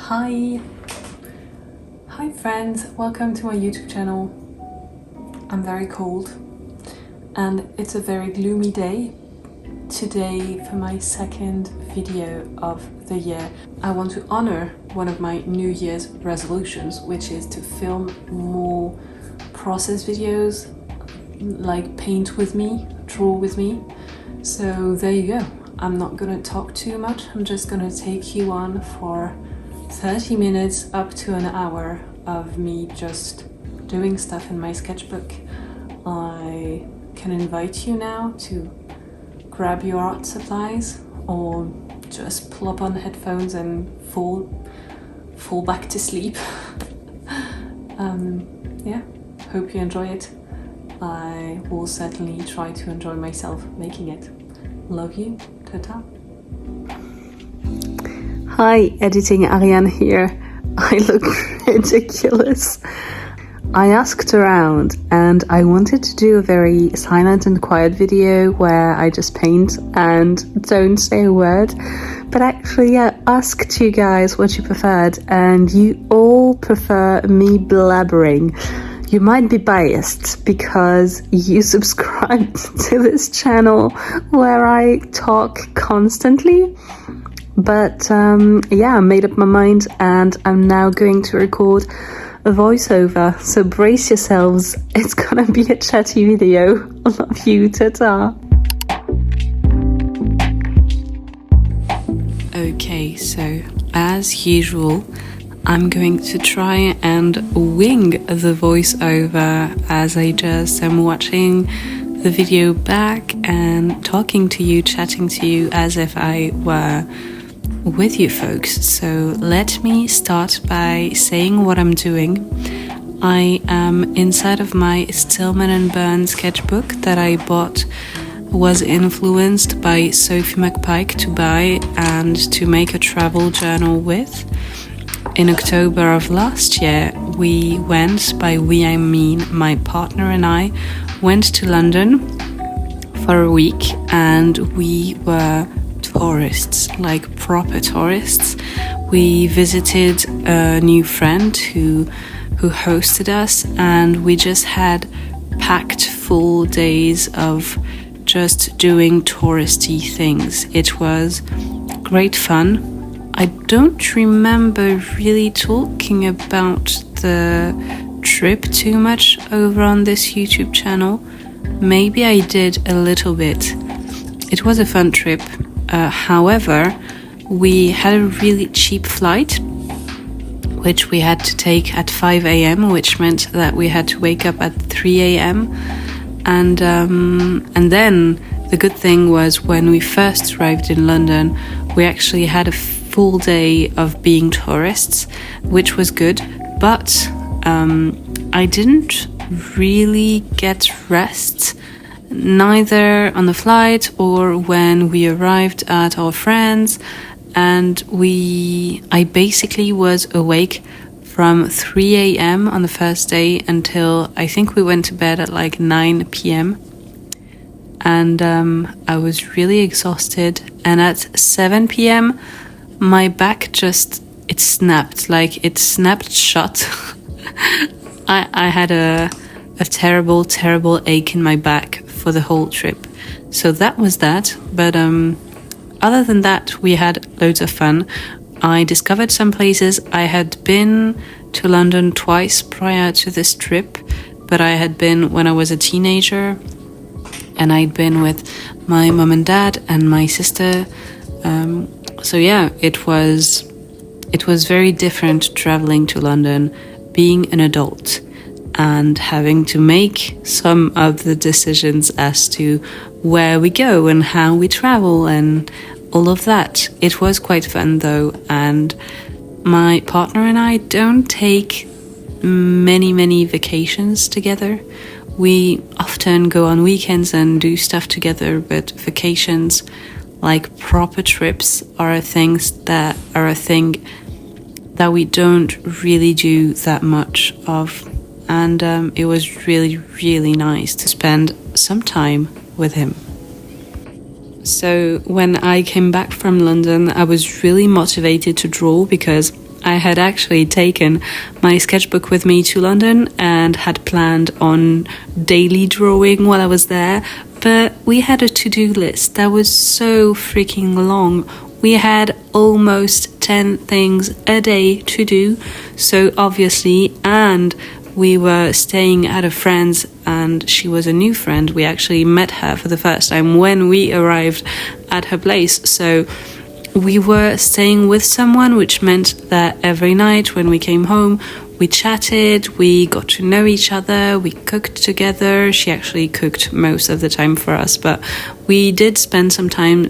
Hi friends, welcome to my YouTube channel. I'm very cold and it's a very gloomy day today for my second video of the year. I want to honor one of my New Year's resolutions, which is to film more process videos, like paint with me, draw with me. So there you go. I'm not gonna talk too much, I'm just gonna take you on for 30 minutes up to an hour of me just doing stuff in my sketchbook. I can invite you now to grab your art supplies or just plop on headphones and fall back to sleep. Yeah, hope you enjoy it. I will certainly try to enjoy myself making it. Love you. Ta-ta. Hi, editing Ariane here. I look ridiculous. I asked around and I wanted to do a very silent and quiet video where I just paint and don't say a word. But actually, I asked you guys what you preferred and you all prefer me blabbering. You might be biased because you subscribed to this channel where I talk constantly. But yeah, I made up my mind and I'm now going to record a voiceover. So brace yourselves, it's gonna be a chatty video. Love you, ta-ta. Okay, so as usual, I'm going to try and wing the voiceover as I just am watching the video back and talking to you, chatting to you as if I were with you folks. So let me start by saying what I'm doing. I am inside of my Stillman and Burn sketchbook that I bought, was influenced by Sophie McPike to buy and to make a travel journal with. In October of last year, we went, by we I mean my partner and I, went to London for a week and we were tourists, like proper tourists. We visited a new friend who hosted us and we just had packed full days of just doing touristy things. It was great fun. I don't remember really talking about the trip too much over on this YouTube channel. Maybe I did a little bit. It was a fun trip. However, we had a really cheap flight, which we had to take at 5 a.m., which meant that we had to wake up at 3 a.m. And then the good thing was when we first arrived in London, we actually had a full day of being tourists, which was good, but I didn't really get rest, neither on the flight or when we arrived at our friends, and I basically was awake from 3 a.m. on the first day until I think we went to bed at like 9 p.m. and I was really exhausted, and at 7 p.m. my back it snapped shut. I had a terrible ache in my back for the whole trip. So that was that. But other than that, we had loads of fun. I discovered some places. I had been to London twice prior to this trip, but I had been when I was a teenager, and I'd been with my mum and dad and my sister. So yeah, it was very different traveling to London, being an adult and having to make some of the decisions as to where we go and how we travel and all of that. It was quite fun though, and my partner and I don't take many vacations together. We often go on weekends and do stuff together, but vacations, like proper trips, are a thing that we don't really do that much of. And it was really nice to spend some time with him. So when I came back from London, I was really motivated to draw because I had actually taken my sketchbook with me to London and had planned on daily drawing while I was there, but we had a to-do list that was so freaking long. We had almost 10 things a day to do, so obviously, and we were staying at a friend's, and she was a new friend. We actually met her for the first time when we arrived at her place. So we were staying with someone, which meant that every night when we came home, we chatted, we got to know each other, we cooked together. She actually cooked most of the time for us, but we did spend some time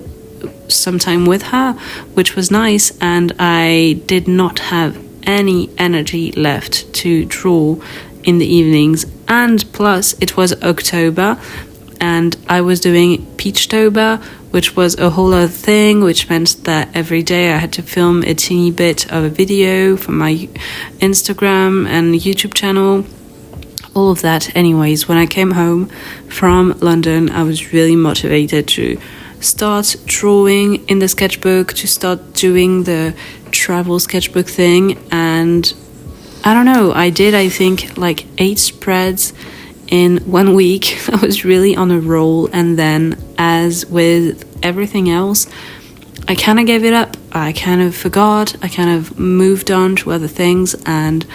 with her, which was nice, and I did not have any energy left to draw in the evenings. And plus it was October and I was doing Peachtober, which was a whole other thing, which meant that every day I had to film a teeny bit of a video for my Instagram and YouTube channel, all of that. Anyways, when I came home from London, I was really motivated to start drawing in the sketchbook, to start doing the travel sketchbook thing. And I don't know, I think like 8 spreads in 1 week. I was really on a roll, and then as with everything else, I kind of gave it up. I kind of forgot, I kind of moved on to other things, and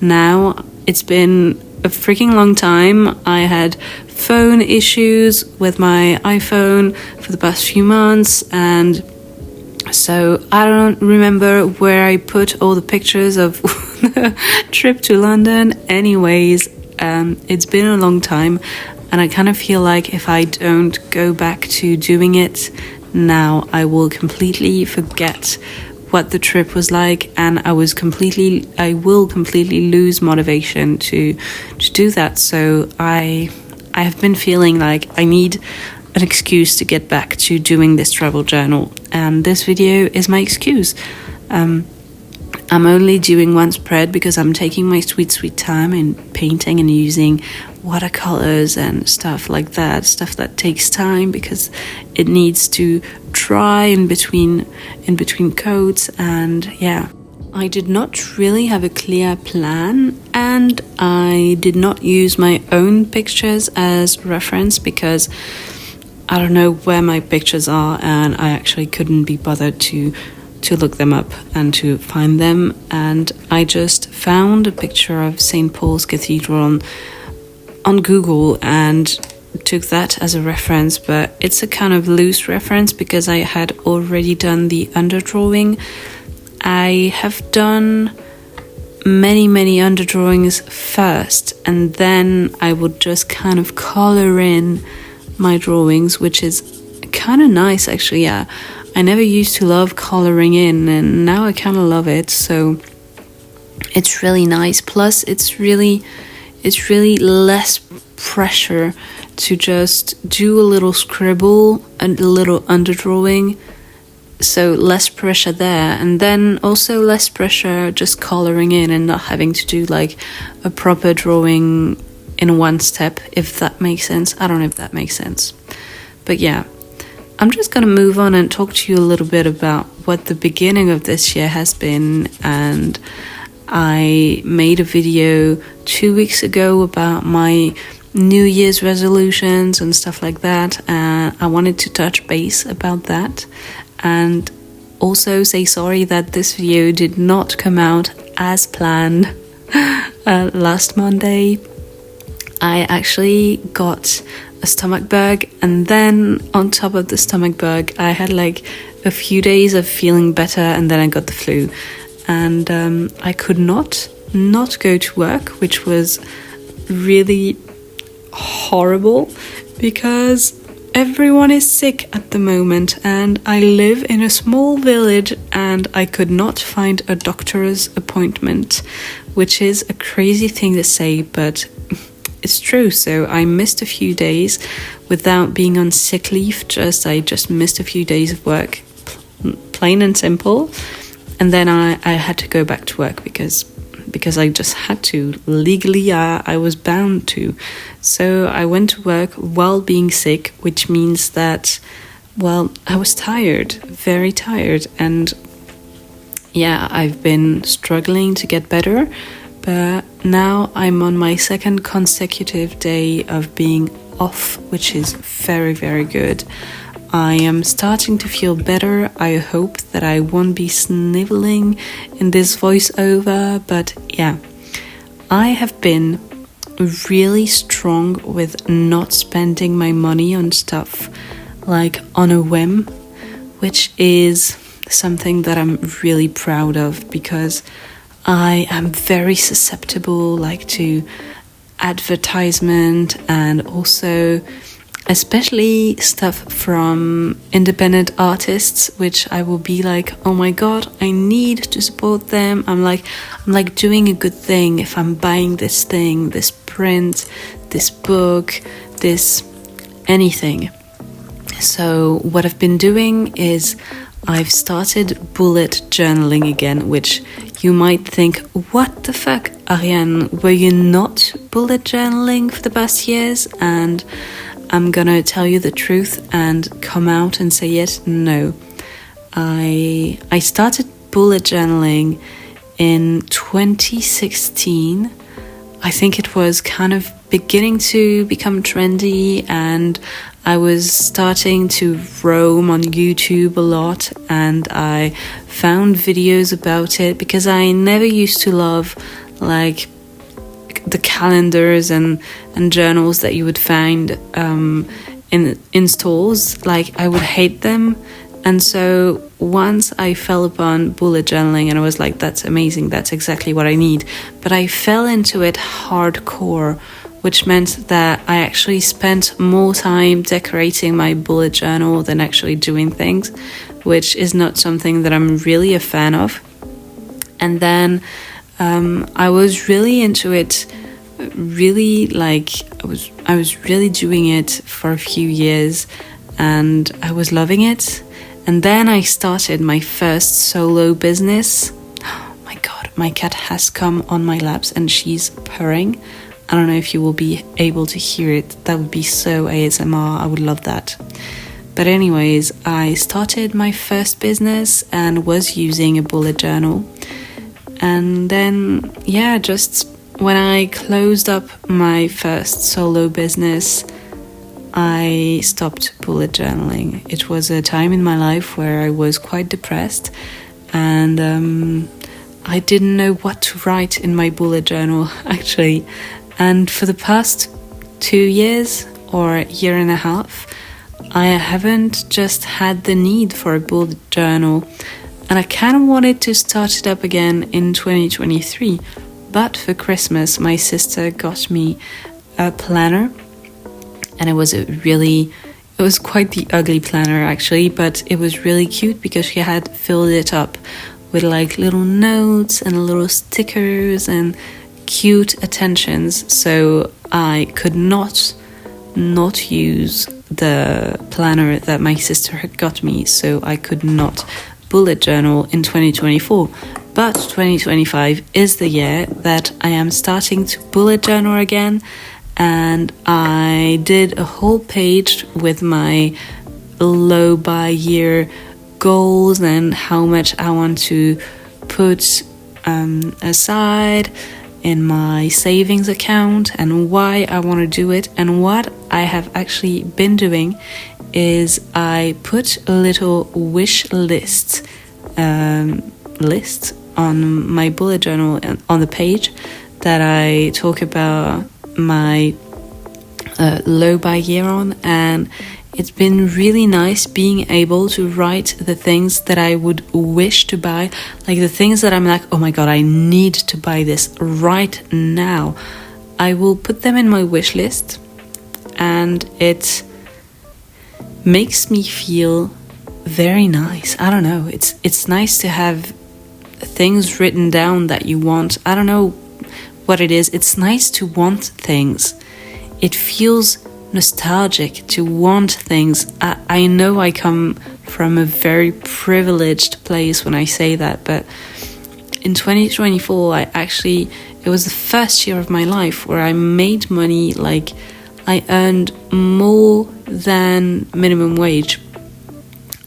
now it's been a freaking long time. I had phone issues with my iPhone for the past few months, and so I don't remember where I put all the pictures of the trip to London. Anyways, it's been a long time, and I kind of feel like if I don't go back to doing it now, I will completely forget what the trip was like, and I will completely lose motivation to do that. So I have been feeling like I need an excuse to get back to doing this travel journal, and this video is my excuse. I'm only doing 1 spread because I'm taking my sweet time in painting and using watercolors and stuff like that, stuff that takes time because it needs to dry in between coats. And yeah, I did not really have a clear plan, and I did not use my own pictures as reference because I don't know where my pictures are, and I actually couldn't be bothered to look them up and to find them. And I just found a picture of St. Paul's Cathedral on Google and took that as a reference, but it's a kind of loose reference because I had already done the underdrawing. I have done many underdrawings first, and then I would just kind of color in my drawings, which is kind of nice actually. Yeah, I never used to love coloring in, and now I kind of love it, so it's really nice. Plus it's really less pressure to just do a little scribble and a little underdrawing, so less pressure there, and then also less pressure just coloring in and not having to do like a proper drawing in one step, if that makes sense. I don't know if that makes sense, but yeah, I'm just gonna move on and talk to you a little bit about what the beginning of this year has been. And I made a video 2 weeks ago about my New Year's resolutions and stuff like that, and I wanted to touch base about that and also say sorry that this video did not come out as planned. Last Monday I actually got a stomach bug, and then on top of the stomach bug I had like a few days of feeling better, and then I got the flu, and I could not go to work, which was really horrible because everyone is sick at the moment, and I live in a small village and I could not find a doctor's appointment, which is a crazy thing to say, but it's true. So I missed a few days without being on sick leave, I just missed a few days of work, plain and simple. And then I had to go back to work because I just had to. Legally, I was bound to. So I went to work while being sick, which means that, well, I was tired, very tired. And yeah, I've been struggling to get better, but now I'm on my second consecutive day of being off, which is very, very good. I am starting to feel better. I hope that I won't be sniveling in this voiceover, but yeah, I have been really strong with not spending my money on stuff like on a whim, which is something that I'm really proud of, because I am very susceptible like to advertisement, and also especially stuff from independent artists, which I will be like, oh my god, I need to support them. I'm like doing a good thing if I'm buying this thing, this print, this book, this anything. So what I've been doing is I've started bullet journaling again, which you might think, what the fuck, Ariane, were you not bullet journaling for the past years? And I'm gonna tell you the truth and come out and say it. No, I started bullet journaling in 2016. I think it was kind of beginning to become trendy, and I was starting to roam on YouTube a lot, and I found videos about it because I never used to love like the calendars and journals that you would find in stores. Like, I would hate them. And so once I fell upon bullet journaling, and I was like, that's amazing, that's exactly what I need. But I fell into it hardcore, which meant that I actually spent more time decorating my bullet journal than actually doing things, which is not something that I'm really a fan of. And then I was really into it, really like I was really doing it for a few years, and I was loving it. And then I started my first solo business. Oh my god, my cat has come on my laps and she's purring. I don't know if you will be able to hear it. That would be so ASMR. I would love that. But anyways, I started my first business and was using a bullet journal. And then, yeah, just when I closed up my first solo business, I stopped bullet journaling. It was a time in my life where I was quite depressed, and I didn't know what to write in my bullet journal, actually. And for the past 2 years or a year and a half, I haven't just had the need for a bullet journal, and I kind of wanted to start it up again in 2023. But for Christmas, my sister got me a planner, and it was quite the ugly planner actually, but it was really cute because she had filled it up with like little notes and little stickers and cute attentions. So I could not use the planner that my sister had got me, so I could not bullet journal in 2024. But 2025 is the year that I am starting to bullet journal again, and I did a whole page with my low by year goals and how much I want to put aside in my savings account and why I want to do it. And what I have actually been doing is I put a little wish list on my bullet journal on the page that I talk about my low by year on, and it's been really nice being able to write the things that I would wish to buy, like the things that I'm like, oh my god, I need to buy this right now. I will put them in my wish list, and it makes me feel very nice. I don't know, it's nice to have things written down that you want. I don't know what it is. It's nice to want things. It feels nostalgic to want things. I know I come from a very privileged place when I say that, but in 2024 it was the first year of my life where I made money. Like, I earned more than minimum wage,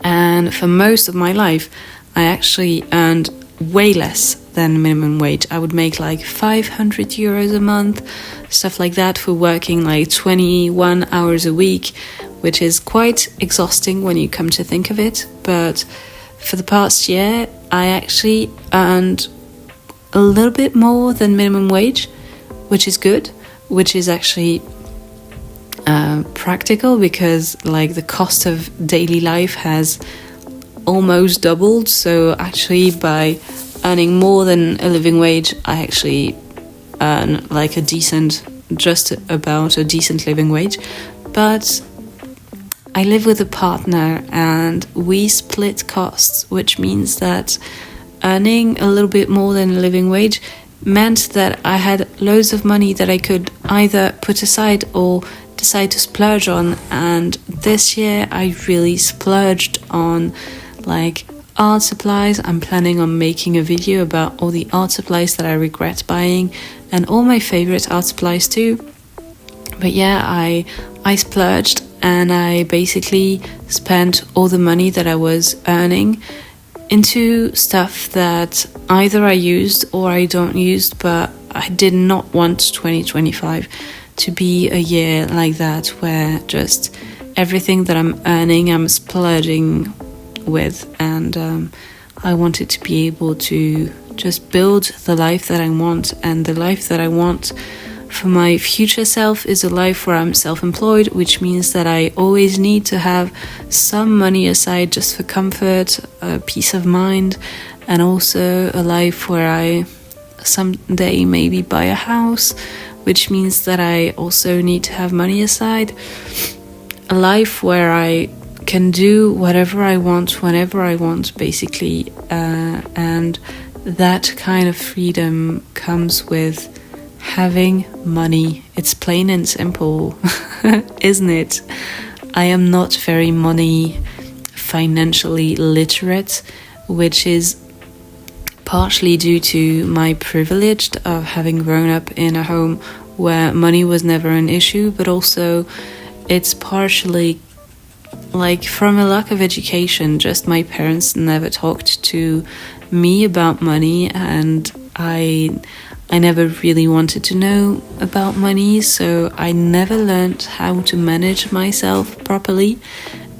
and for most of my life I actually earned way less than minimum wage. I would make like 500 euros a month, stuff like that, for working like 21 hours a week, which is quite exhausting when you come to think of it. But for the past year, I actually earned a little bit more than minimum wage, which is good, which is actually practical, because like the cost of daily life has almost doubled. So actually, by earning more than a living wage, I actually earn like just about a decent living wage. But I live with a partner and we split costs, which means that earning a little bit more than a living wage meant that I had loads of money that I could either put aside or decide to splurge on. And this year I really splurged on like art supplies. I'm planning on making a video about all the art supplies that I regret buying, and all my favorite art supplies too. But yeah, I splurged, and I basically spent all the money that I was earning into stuff that either I used or I don't use. But I did not want 2025 to be a year like that, where just everything that I'm earning I'm splurging with. And I wanted to be able to just build the life that I want. And the life that I want for my future self is a life where I'm self-employed, which means that I always need to have some money aside just for comfort, peace of mind, and also a life where I someday maybe buy a house, which means that I also need to have money aside. A life where I can do whatever I want, whenever I want, basically. And that kind of freedom comes with having money. It's plain and simple, isn't it? I am not very financially literate, which is partially due to my privilege of having grown up in a home where money was never an issue, but also it's partially like from a lack of education. Just my parents never talked to me about money, and I never really wanted to know about money, so I never learned how to manage myself properly.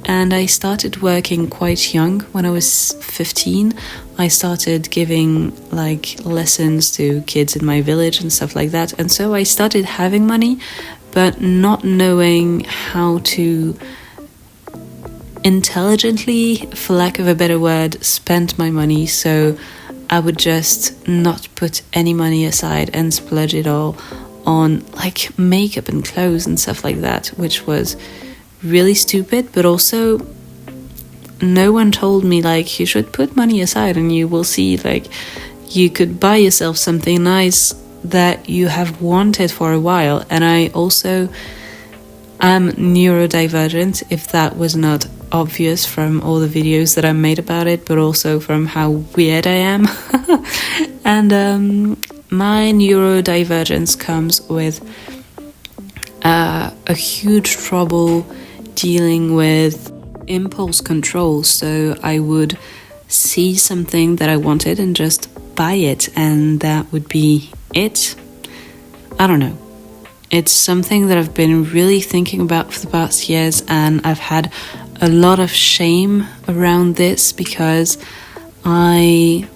And I started working quite young. When I was 15, I started giving like lessons to kids in my village and stuff like that. And so I started having money, but not knowing how to intelligently, for lack of a better word, spend my money. So I would just not put any money aside and splurge it all on like makeup and clothes and stuff like that, which was really stupid. But also no one told me like you should put money aside and you will see like you could buy yourself something nice that you have wanted for a while. And I also am neurodivergent, if that was not obvious from all the videos that I made about it, but also from how weird I am. And my neurodivergence comes with a huge trouble dealing with impulse control. So I would see something that I wanted and just buy it, and that would be it. I don't know. It's something that I've been really thinking about for the past years, and I've had a lot of shame around this because I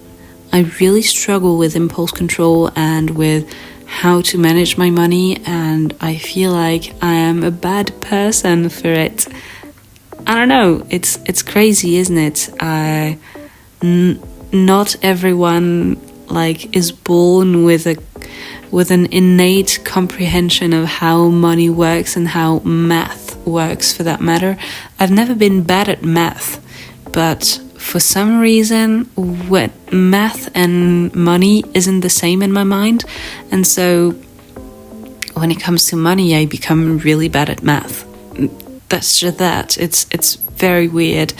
really struggle with impulse control and with how to manage my money, and I feel like I am a bad person for it. I don't know, it's crazy, isn't it? Not everyone like is born with an innate comprehension of how money works and how math works, for that matter. I've never been bad at math, but for some reason what math and money isn't the same in my mind, and so when it comes to money I become really bad at math. That's just that. It's very weird.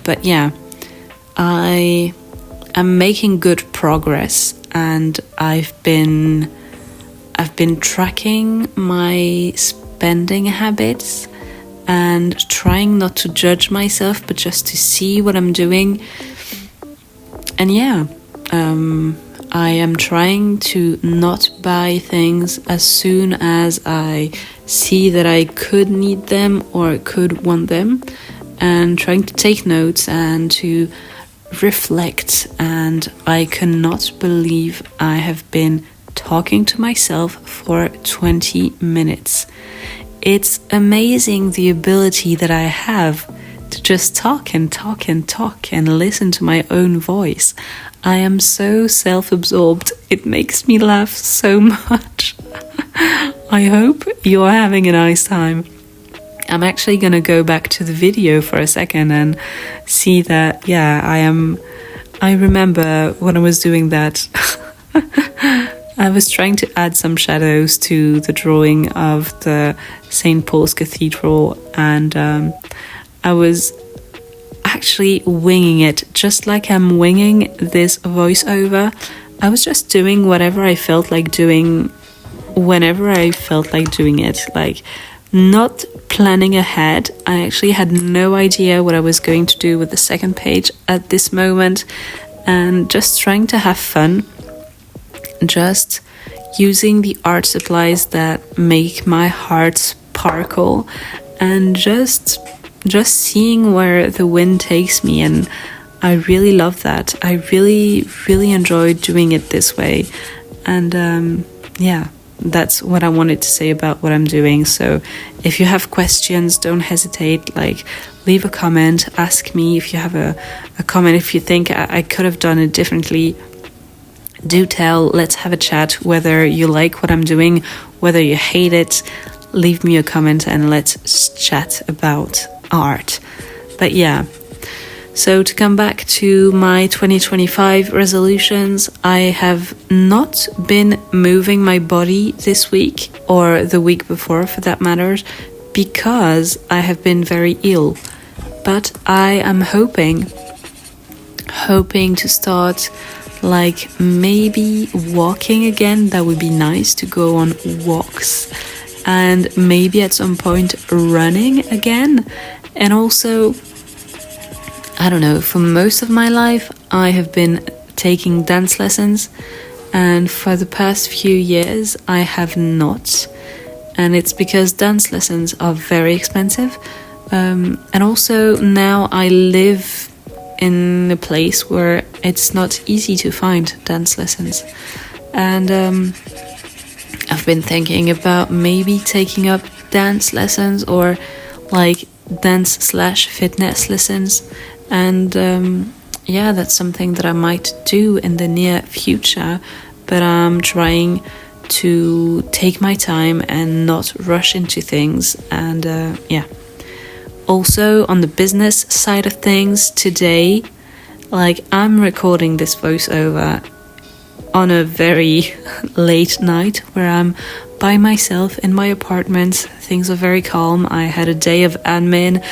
But yeah, I am making good progress, and I've been tracking my spending habits and trying not to judge myself, but just to see what I'm doing. And yeah, I am trying to not buy things as soon as I see that I could need them or could want them, and trying to take notes and to reflect. And I cannot believe I have been talking to myself for 20 minutes. It's amazing the ability that I have to just talk and talk and talk and listen to my own voice. I am so self-absorbed. It makes me laugh so much. I hope you're having a nice time. I'm actually going to go back to the video for a second and see that, yeah, I remember when I was doing that, I was trying to add some shadows to the drawing of the St. Paul's Cathedral, and I was actually winging it, just like I'm winging this voiceover. I was just doing whatever I felt like doing whenever I felt like doing it, like not planning ahead. I actually had no idea what I was going to do with the second page at this moment, and just trying to have fun, just using the art supplies that make my heart sparkle, and just seeing where the wind takes me. And I really love that. I really enjoyed doing it this way. And yeah, that's what I wanted to say about what I'm doing. So if you have questions, don't hesitate, like leave a comment, ask me if you have a comment. If you think I could have done it differently, do tell. Let's have a chat, whether you like what I'm doing, whether you hate it. Leave me a comment and let's chat about art. But yeah, so to come back to my 2025 resolutions, I have not been moving my body this week, or the week before for that matter, because I have been very ill. But I am hoping to start, like, maybe walking again. That would be nice, to go on walks, and maybe at some point running again. And also, I don't know, for most of my life I have been taking dance lessons, and for the past few years I have not. And it's because dance lessons are very expensive, and also now I live in a place where it's not easy to find dance lessons. And I've been thinking about maybe taking up dance lessons, or like dance/fitness lessons. And yeah, that's something that I might do in the near future, but I'm trying to take my time and not rush into things. And yeah, also on the business side of things, today, like, I'm recording this voiceover on a very late night where I'm by myself in my apartment. Things are very calm. I had a day of admin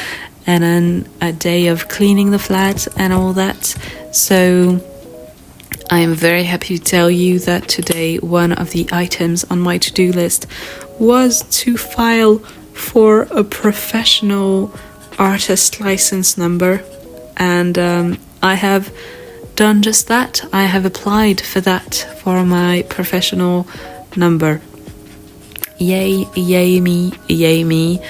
and then a day of cleaning the flat and all that. So I am very happy to tell you that today one of the items on my to-do list was to file for a professional artist license number. And I have done just that. I have applied for that, for my professional number. Yay me.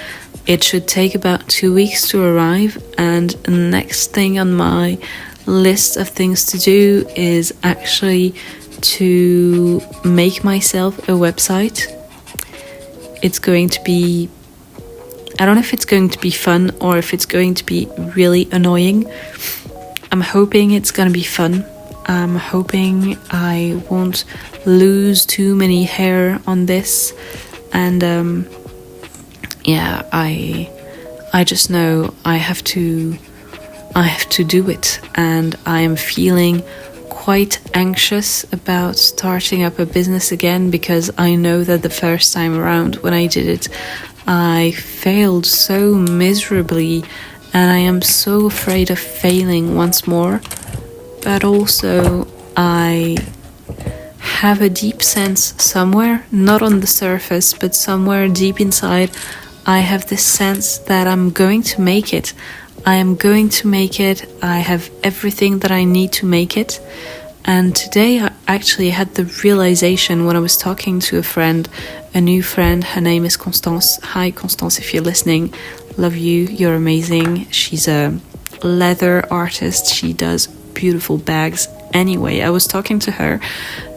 It should take about 2 weeks to arrive, and next thing on my list of things to do is actually to make myself a website. It's going to be, I don't know if it's going to be fun or if it's going to be really annoying. I'm hoping it's going to be fun. I'm hoping I won't lose too many hair on this. And yeah, I just know I have to do it. And I am feeling quite anxious about starting up a business again, because I know that the first time around when I did it, I failed so miserably, and I am so afraid of failing once more. But also, I have a deep sense somewhere, not on the surface, but somewhere deep inside, I have this sense that I'm going to make it. I am going to make it. I have everything that I need to make it. And today I actually had the realization when I was talking to a new friend. Her name is Constance. Hi Constance, if you're listening, love you, you're amazing. She's a leather artist. She does beautiful bags. Anyway, I was talking to her,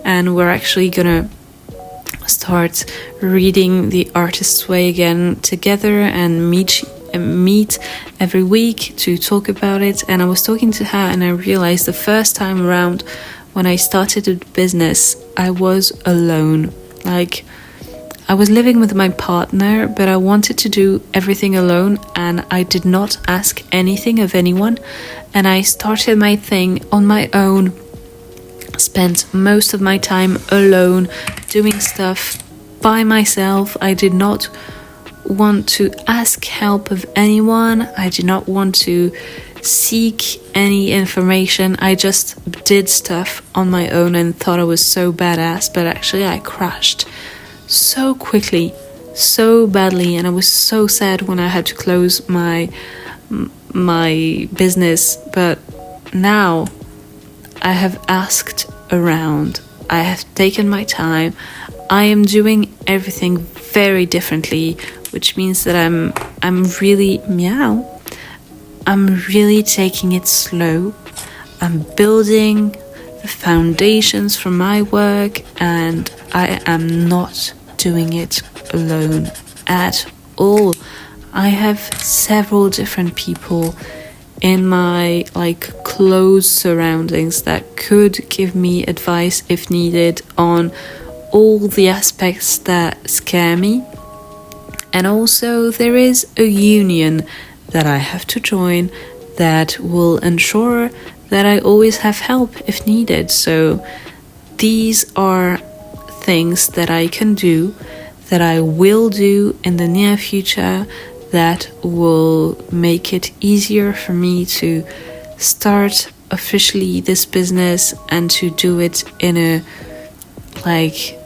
and we're actually gonna start reading The Artist's Way again together and meet every week to talk about it. And I was talking to her, and I realized the first time around when I started a business, I was alone. Like, I was living with my partner, but I wanted to do everything alone, and I did not ask anything of anyone. And I started my thing on my own, spent most of my time alone, doing stuff by myself. I did not want to ask help of anyone. I did not want to seek any information. I just did stuff on my own and thought I was so badass, but actually I crashed so quickly, so badly, and I was so sad when I had to close my business. But now I have asked around, I have taken my time, I am doing everything very differently, which means that I'm really I'm really taking it slow. I'm building the foundations for my work, and I am not doing it alone at all. I have several different people in my close surroundings that could give me advice if needed on all the aspects that scare me. And also there is a union that I have to join that will ensure that I always have help if needed. So these are things that I can do, that I will do in the near future, that will make it easier for me to start officially this business and to do it in a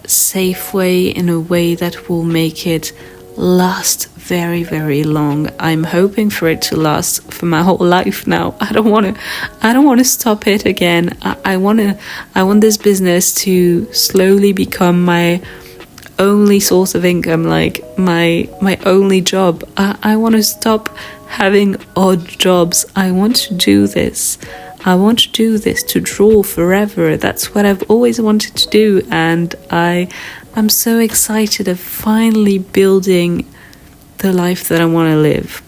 safe way, in a way that will make it last very, very long. I'm hoping for it to last for my whole life now. I don't want to stop it again. I want this business to slowly become my only source of income, like my only job. I want to stop having odd jobs. I want to do this. I want to do this to draw forever. That's what I've always wanted to do, and I'm so excited of finally building the life that I want to live.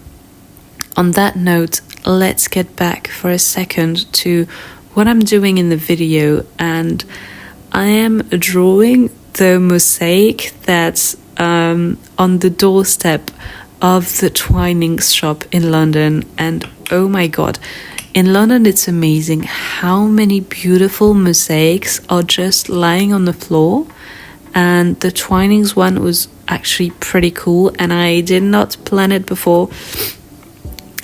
On that note, let's get back for a second to what I'm doing in the video, and I am drawing the mosaic that's on the doorstep of the Twinings shop in London. And oh my god, in London it's amazing how many beautiful mosaics are just lying on the floor. And the Twinings one was actually pretty cool, and I did not plan it before,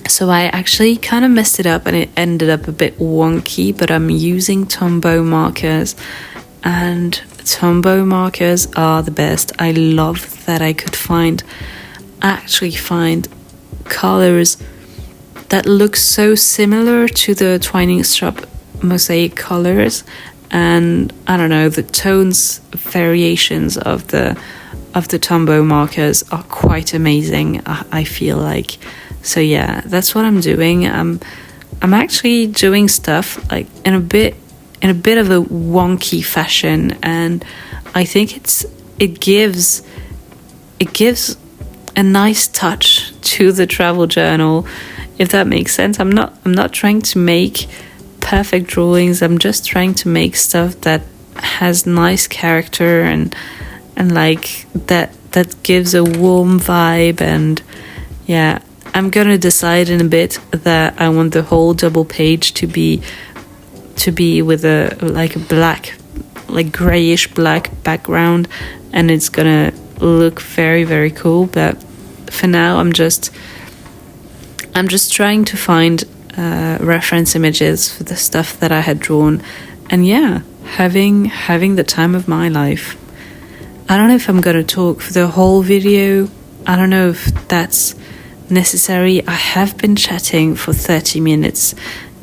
so I actually kind of messed it up and it ended up a bit wonky. But I'm using Tombow markers, and Tombow markers are the best. I love that I could find colors that look so similar to the Twinings shop mosaic colors. And I don't know, the tones variations of the Tombow markers are quite amazing, I feel like. So yeah, that's what I'm doing. I'm actually doing stuff like in a bit of a wonky fashion, and I think it gives a nice touch to the travel journal, if that makes sense. I'm not trying to make perfect drawings. I'm just trying to make stuff that has nice character and like that gives a warm vibe. And yeah, I'm gonna decide in a bit that I want the whole double page to be with a black, grayish black background, and it's gonna look very, very cool. But for now I'm just trying to find reference images for the stuff that I had drawn, and yeah, having the time of my life. I don't know if I'm gonna talk for the whole video. I don't know if that's necessary. I have been chatting for 30 minutes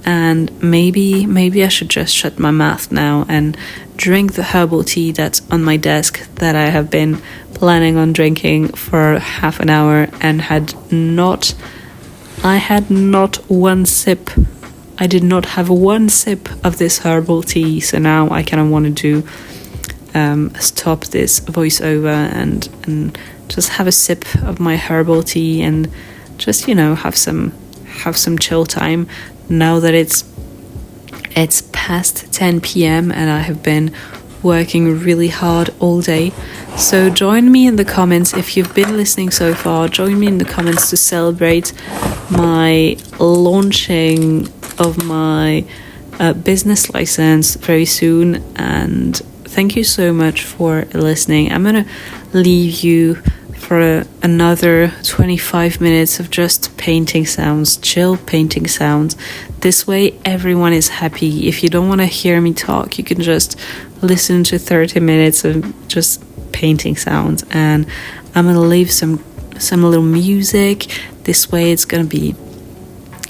and maybe I should just shut my mouth now and drink the herbal tea that's on my desk that I have been planning on drinking for half an hour and I had not one sip. I did not have one sip of this herbal tea, so now I kind of want to stop this voiceover and just have a sip of my herbal tea and just, you know, have some chill time now that it's past 10 p.m. and I have been working really hard all day. So join me in the comments if you've been listening so far. Join me in the comments to celebrate my launching of my business license very soon, and thank you so much for listening. I'm gonna leave you for another 25 minutes of just painting sounds, chill painting sounds. This way everyone is happy. If you don't want to hear me talk, you can just listen to 30 minutes of just painting sounds, and I'm gonna leave some little music. This way it's gonna be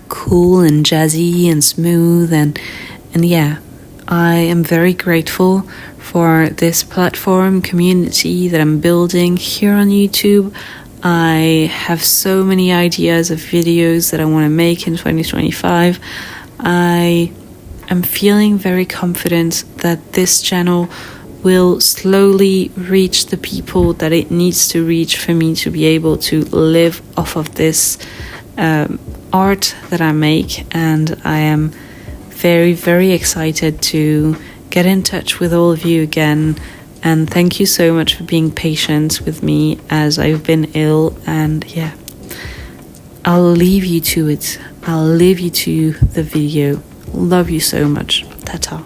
cool and jazzy and smooth, and yeah, I am very grateful for this platform community that I'm building here on YouTube. I have so many ideas of videos that I want to make in 2025. I am feeling very confident that this channel will slowly reach the people that it needs to reach for me to be able to live off of this art that I make, and I am very, very excited to get in touch with all of you again, and thank you so much for being patient with me as I've been ill. And yeah, I'll leave you to it. I'll leave you to the video. Love you so much. Ta-ta.